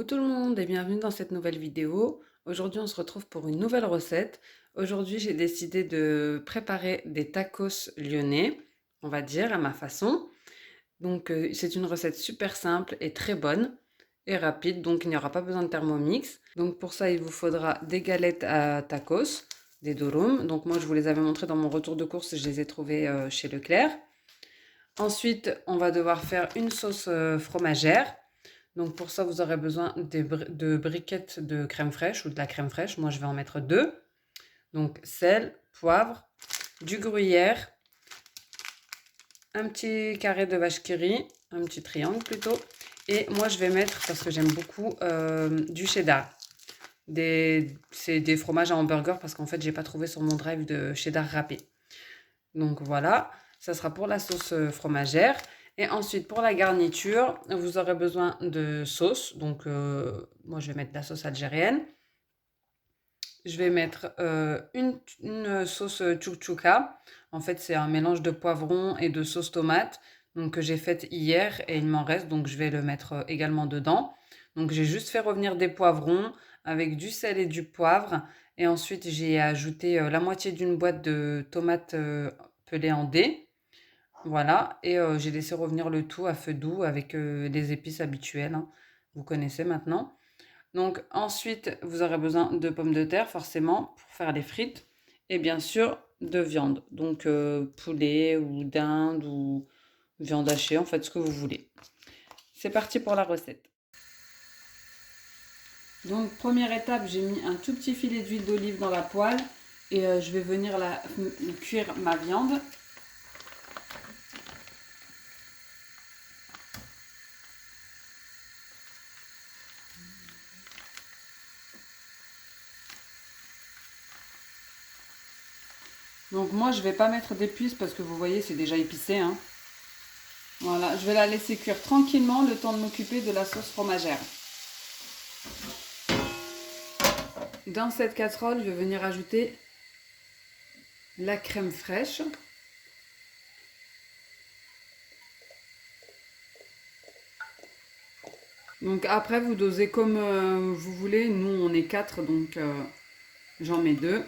Coucou tout le monde et bienvenue dans cette nouvelle vidéo. Aujourd'hui, on se retrouve pour une nouvelle recette. Aujourd'hui, j'ai décidé de préparer des tacos lyonnais, on va dire, à ma façon. Donc, c'est une recette super simple et très bonne et rapide, donc il n'y aura pas besoin de Thermomix. Donc, pour ça, il vous faudra des galettes à tacos, des durum. Donc, moi, je vous les avais montrées dans mon retour de course, je les ai trouvées chez Leclerc. Ensuite, on va devoir faire une sauce fromagère. Donc pour ça, vous aurez besoin de briquettes de crème fraîche ou de la crème fraîche. Moi, je vais en mettre deux. Donc sel, poivre, du gruyère, un petit carré de vache qui rit, un petit triangle plutôt. Et moi, je vais mettre, parce que j'aime beaucoup, du cheddar. C'est des fromages à hamburger parce qu'en fait, j'ai pas trouvé sur mon drive de cheddar râpé. Donc voilà, ça sera pour la sauce fromagère. Et ensuite, pour la garniture, vous aurez besoin de sauce. Donc, moi, je vais mettre de la sauce algérienne. Je vais mettre une sauce chouchouka. En fait, c'est un mélange de poivron et de sauce tomate. Donc, que j'ai faite hier et il m'en reste. Donc, je vais le mettre également dedans. Donc, j'ai juste fait revenir des poivrons avec du sel et du poivre. Et ensuite, j'ai ajouté la moitié d'une boîte de tomates pelées en dés. Voilà. Et j'ai laissé revenir le tout à feu doux avec les épices habituelles, hein. Vous connaissez maintenant. Donc ensuite, vous aurez besoin de pommes de terre forcément pour faire les frites et bien sûr de viande. Donc poulet ou dinde ou viande hachée, en fait ce que vous voulez. C'est parti pour la recette. Donc première étape, j'ai mis un tout petit filet d'huile d'olive dans la poêle et je vais venir cuire ma viande. Donc moi je vais pas mettre d'épices parce que vous voyez c'est déjà épicé, hein. Voilà, je vais la laisser cuire tranquillement le temps de m'occuper de la sauce fromagère. Dans cette casserole, je vais venir ajouter la crème fraîche. Donc après, vous dosez comme vous voulez. Nous, on est 4, donc j'en mets 2.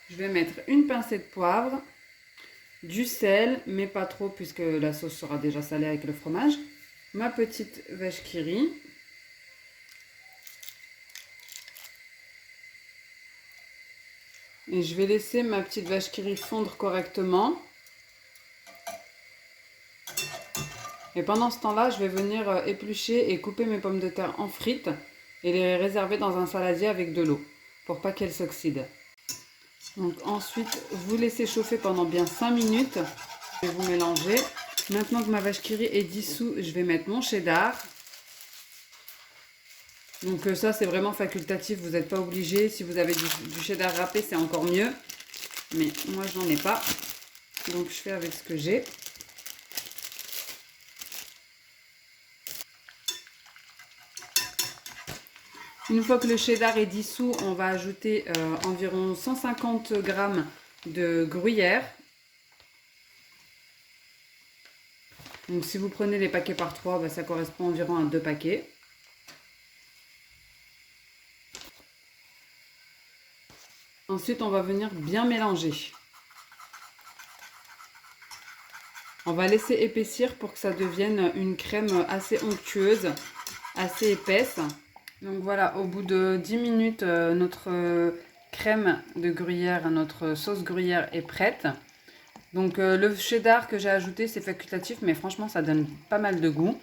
Je vais mettre une pincée de poivre, du sel, mais pas trop puisque la sauce sera déjà salée avec le fromage. Ma petite vache qui rit. Et je vais laisser ma petite vache qui rit fondre correctement. Et pendant ce temps-là, je vais venir éplucher et couper mes pommes de terre en frites et les réserver dans un saladier avec de l'eau pour pas qu'elles s'oxydent. Donc ensuite, vous laissez chauffer pendant bien 5 minutes. Je vais vous mélanger. Maintenant que ma vache qui rit est dissous, je vais mettre mon cheddar. Donc ça, c'est vraiment facultatif. Vous n'êtes pas obligé. Si vous avez du cheddar râpé, c'est encore mieux. Mais moi, je n'en ai pas. Donc je fais avec ce que j'ai. Une fois que le cheddar est dissous, on va ajouter environ 150 g de gruyère. Donc si vous prenez les paquets par 3, bah, ça correspond environ à 2 paquets. Ensuite, on va venir bien mélanger. On va laisser épaissir pour que ça devienne une crème assez onctueuse, assez épaisse. Donc voilà, au bout de 10 minutes, notre crème de gruyère, notre sauce gruyère est prête. Donc le cheddar que j'ai ajouté, c'est facultatif, mais franchement, ça donne pas mal de goût.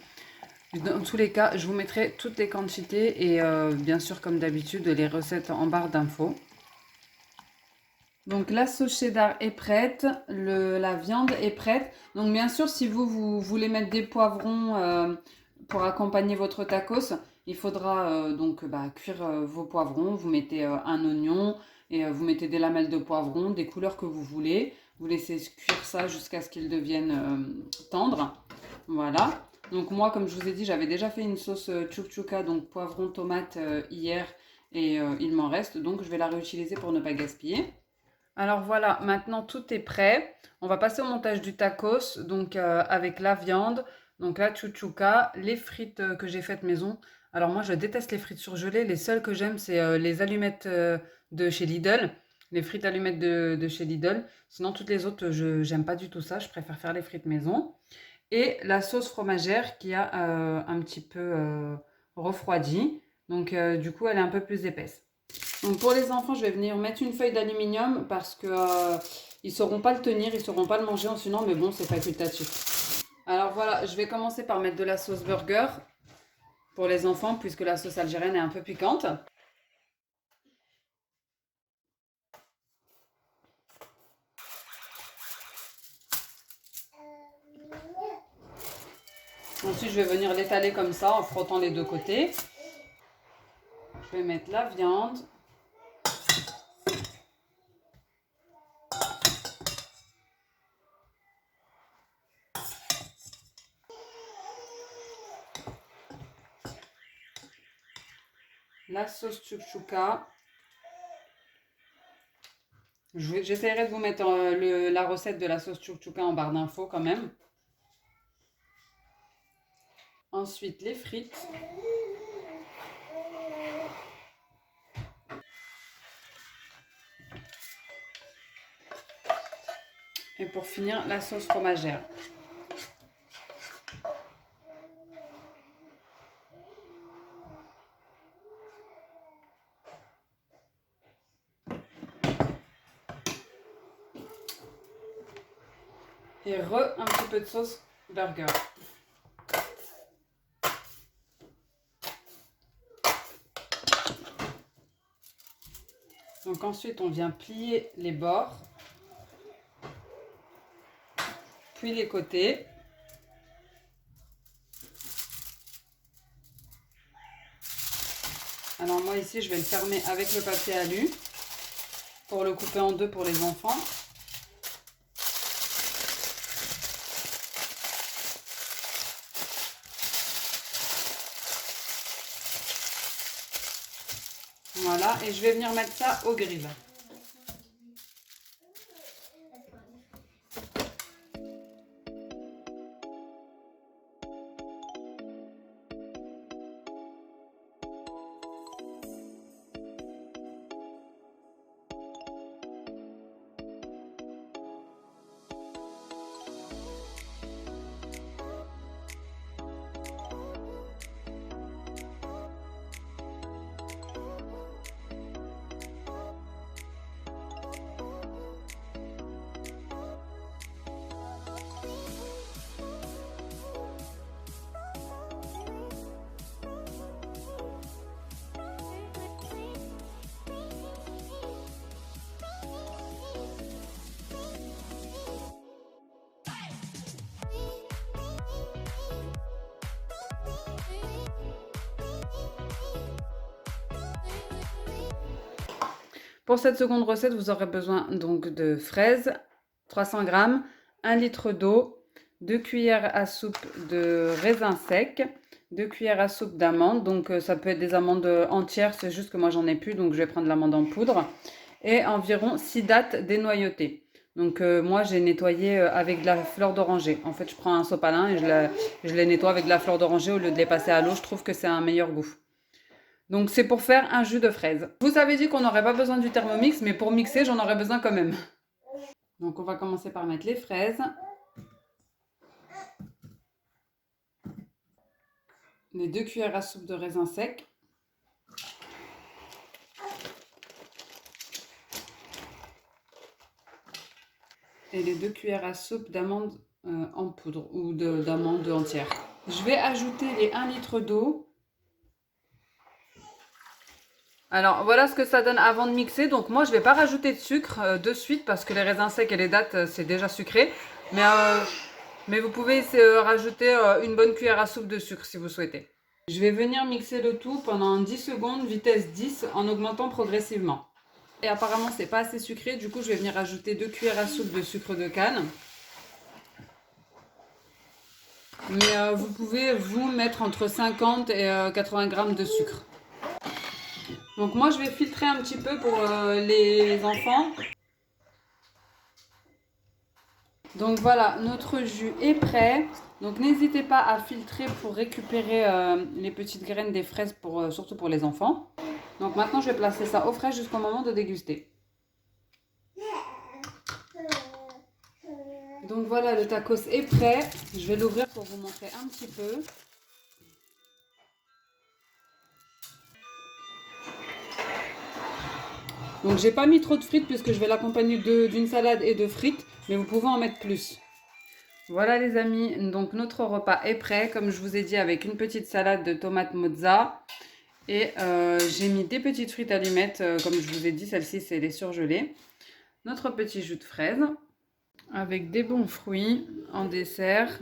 Dans tous les cas, je vous mettrai toutes les quantités et bien sûr, comme d'habitude, les recettes en barre d'infos. Donc la sauce cheddar est prête, la viande est prête. Donc bien sûr, si vous voulez mettre des poivrons pour accompagner votre tacos, il faudra cuire vos poivrons. Vous mettez un oignon et vous mettez des lamelles de poivron, des couleurs que vous voulez. Vous laissez cuire ça jusqu'à ce qu'ils deviennent tendres. Voilà. Donc moi, comme je vous ai dit, j'avais déjà fait une sauce chouchouka, donc poivron, tomate hier et il m'en reste. Donc je vais la réutiliser pour ne pas gaspiller. Alors voilà, maintenant tout est prêt. On va passer au montage du tacos, donc avec la viande, donc la chouchouka, les frites que j'ai faites maison. Alors moi, je déteste les frites surgelées. Les seules que j'aime, c'est les allumettes de chez Lidl. Les frites allumettes de chez Lidl. Sinon, toutes les autres, je j'aime pas du tout ça. Je préfère faire les frites maison. Et la sauce fromagère qui a un petit peu refroidi. Donc, du coup, elle est un peu plus épaisse. Donc, pour les enfants, je vais venir mettre une feuille d'aluminium parce que ils sauront pas le tenir, ils sauront pas le manger sinon, mais bon, c'est facultatif. Alors voilà, je vais commencer par mettre de la sauce burger pour les enfants, puisque la sauce algérienne est un peu piquante. Ensuite, je vais venir l'étaler comme ça, en frottant les deux côtés. Je vais mettre la viande. La sauce chouchouka. J'essaierai de vous mettre la recette de la sauce chouchouka en barre d'infos quand même. Ensuite, les frites. Et pour finir, la sauce fromagère. Et un petit peu de sauce burger. Donc ensuite, on vient plier les bords, puis les côtés. Alors moi ici, je vais le fermer avec le papier alu pour le couper en deux pour les enfants. Voilà, et je vais venir mettre ça au grill. Pour cette seconde recette, vous aurez besoin donc de fraises, 300 g, 1 litre d'eau, 2 cuillères à soupe de raisins secs, 2 cuillères à soupe d'amandes. Donc ça peut être des amandes entières, c'est juste que moi j'en ai plus, donc je vais prendre l'amande en poudre. Et environ 6 dattes dénoyautées. Donc moi j'ai nettoyé avec de la fleur d'oranger. En fait je prends un sopalin et je les nettoie avec de la fleur d'oranger au lieu de les passer à l'eau. Je trouve que c'est un meilleur goût. Donc c'est pour faire un jus de fraise. Je vous avais dit qu'on n'aurait pas besoin du Thermomix, mais pour mixer, j'en aurais besoin quand même. Donc on va commencer par mettre les fraises. Les 2 cuillères à soupe de raisins secs. Et les 2 cuillères à soupe d'amandes en poudre ou d'amandes entières. Je vais ajouter les 1 litre d'eau. Alors voilà ce que ça donne avant de mixer. Donc moi je ne vais pas rajouter de sucre de suite parce que les raisins secs et les dattes c'est déjà sucré. Mais vous pouvez rajouter une bonne cuillère à soupe de sucre si vous souhaitez. Je vais venir mixer le tout pendant 10 secondes, vitesse 10, en augmentant progressivement. Et apparemment c'est pas assez sucré, du coup je vais venir ajouter 2 cuillères à soupe de sucre de canne. Mais vous pouvez vous mettre entre 50 et 80 g de sucre. Donc moi je vais filtrer un petit peu pour les enfants. Donc voilà, notre jus est prêt. Donc n'hésitez pas à filtrer pour récupérer les petites graines des fraises, surtout pour les enfants. Donc maintenant, je vais placer ça au frais jusqu'au moment de déguster. Donc voilà, le tacos est prêt. Je vais l'ouvrir pour vous montrer un petit peu. Donc j'ai pas mis trop de frites puisque je vais l'accompagner d'une salade et de frites, mais vous pouvez en mettre plus. Voilà les amis, donc notre repas est prêt, comme je vous ai dit, avec une petite salade de tomates mozza. Et j'ai mis des petites frites allumettes, comme je vous ai dit, celle-ci c'est les surgelées. Notre petit jus de fraise, avec des bons fruits en dessert.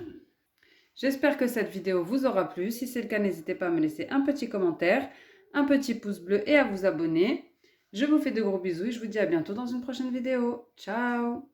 J'espère que cette vidéo vous aura plu. Si c'est le cas, n'hésitez pas à me laisser un petit commentaire, un petit pouce bleu et à vous abonner. Je vous fais de gros bisous et je vous dis à bientôt dans une prochaine vidéo. Ciao!